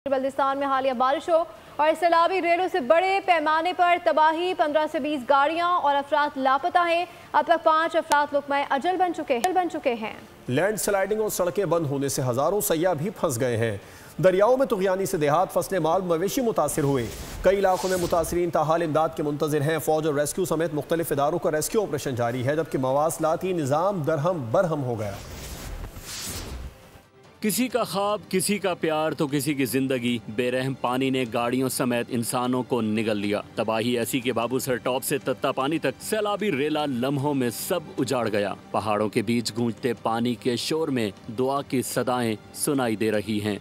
बल्दिस्तान में हालिया बारिशों और सैलाबी रेलों से बड़े पैमाने पर तबाही। 15 से 20 गाड़ियां और अफराद लापता हैं। अब तक 5 अफराद लुक़मा अजल बन चुके हैं। लैंड स्लाइडिंग और सड़कें बंद होने से हजारों सयाह भी फंस गए हैं। दरियाओं में तुग़यानी से देहात, फसलें, माल मवेशी मुतासिर हुए। कई इलाकों में मुतासरीन ताहाल इमदाद के मुंतज़िर हैं। फौज और रेस्क्यू समेत मुख्तलिफ इदारों का रेस्क्यू ऑपरेशन जारी है, जबकि मवासलाती निज़ाम दरहम बरहम हो गया। किसी का ख्वाब, किसी का प्यार तो किसी की जिंदगी। बेरहम पानी ने गाड़ियों समेत इंसानों को निगल लिया। तबाही ऐसी कि बाबूसर टॉप से तत्ता पानी तक सैलाबी रेला लम्हों में सब उजाड़ गया। पहाड़ों के बीच गूंजते पानी के शोर में दुआ की सदाएं सुनाई दे रही हैं।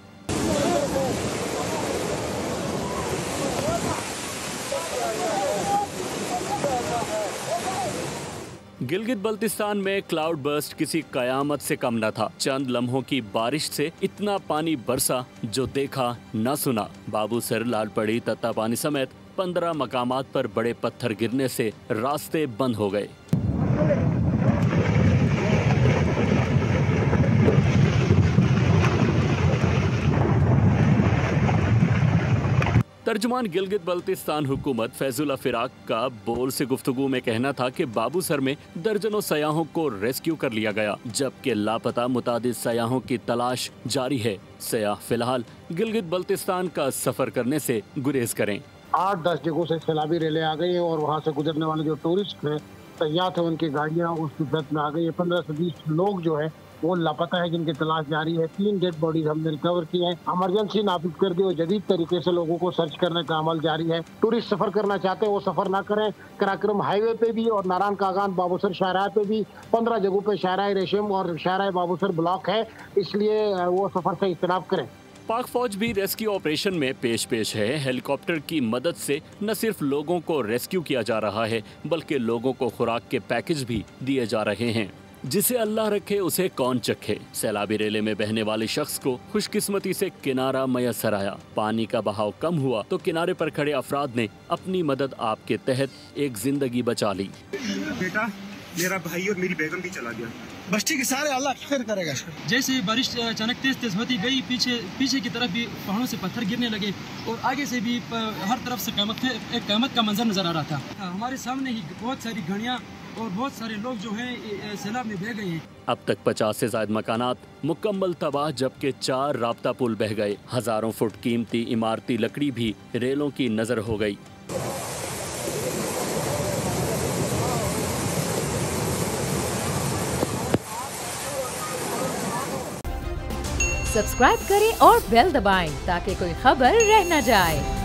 गिलगित बल्तिस्तान में क्लाउड बर्स्ट किसी कयामत से कम न था। चंद लम्हों की बारिश से इतना पानी बरसा जो देखा न सुना। बाबूसर, लालपड़ी, तत्ता पानी समेत 15 मकामात पर बड़े पत्थर गिरने से रास्ते बंद हो गए। तर्जुमान गिलगित बल्तिस्तान हुकूमत फैजुल्ला फिराक का बोल से गुफ्तगू में कहना था कि बाबूसर में दर्जनों सयाहों को रेस्क्यू कर लिया गया, जबकि लापता मुतादिद सयाहों की तलाश जारी है। सयाह फिलहाल गिलगित बल्तिस्तान का सफर करने से गुरेज करें। 8-10 जगहों से सैलाबी रेलें आ गई हैं और वहाँ से गुजरने वाले जो टूरिस्ट हैं, सयाह थे, उनकी गाड़ियाँ उसकी जद में आ गई है। 15 से 20 लोग जो है वो लापता है, जिनकी तलाश जारी है। 3 डेड बॉडीज हमने रिकवर की है। इमरजेंसी नाफिज कर दी और जदीद तरीके से लोगों को सर्च करने का अमल जारी है। टूरिस्ट सफर करना चाहते हैं वो सफर ना करें। कराक्रम हाईवे पे भी और नारायण कागान बाबूसर शाहराह पे भी 15 जगहों पे शाहराह रेशम और शाहराह बाबूसर ब्लॉक है, इसलिए वो सफर से इज्तनाब करें। पाक फौज भी रेस्क्यू ऑपरेशन में पेश है। हेलीकॉप्टर की मदद से न सिर्फ लोगों को रेस्क्यू किया जा रहा है, बल्कि लोगों को खुराक के पैकेज भी दिए जा रहे हैं। जिसे अल्लाह रखे उसे कौन चखे। सैलाबी रेले में बहने वाले शख्स को खुशकिस्मती से किनारा मयसर आया। पानी का बहाव कम हुआ तो किनारे पर खड़े अफराद ने अपनी मदद आपके तहत एक जिंदगी बचा ली। बेटा, मेरा भाई और मेरी बेगम भी चला गया। बस ठीक है, सारे अल्लाह खैर करेगा। जैसे बारिश अचानक तेज होती गई, पीछे की तरफ भी पहाड़ों से पत्थर गिरने लगे और आगे से भी हर तरफ से एक क़यामत का मंजर नजर आ रहा था। हमारे सामने ही बहुत सारी घड़ियाँ और बहुत सारे लोग जो हैं सैलाब में बह गए हैं। अब तक 50 से ज्यादा मकानात मुकम्मल तबाह, जबकि 4 राब्ता पुल बह गए। हजारों फुट कीमती इमारती लकड़ी भी रेलों की नजर हो गई। सब्सक्राइब करें और बेल दबाएं ताकि कोई खबर रह न जाए।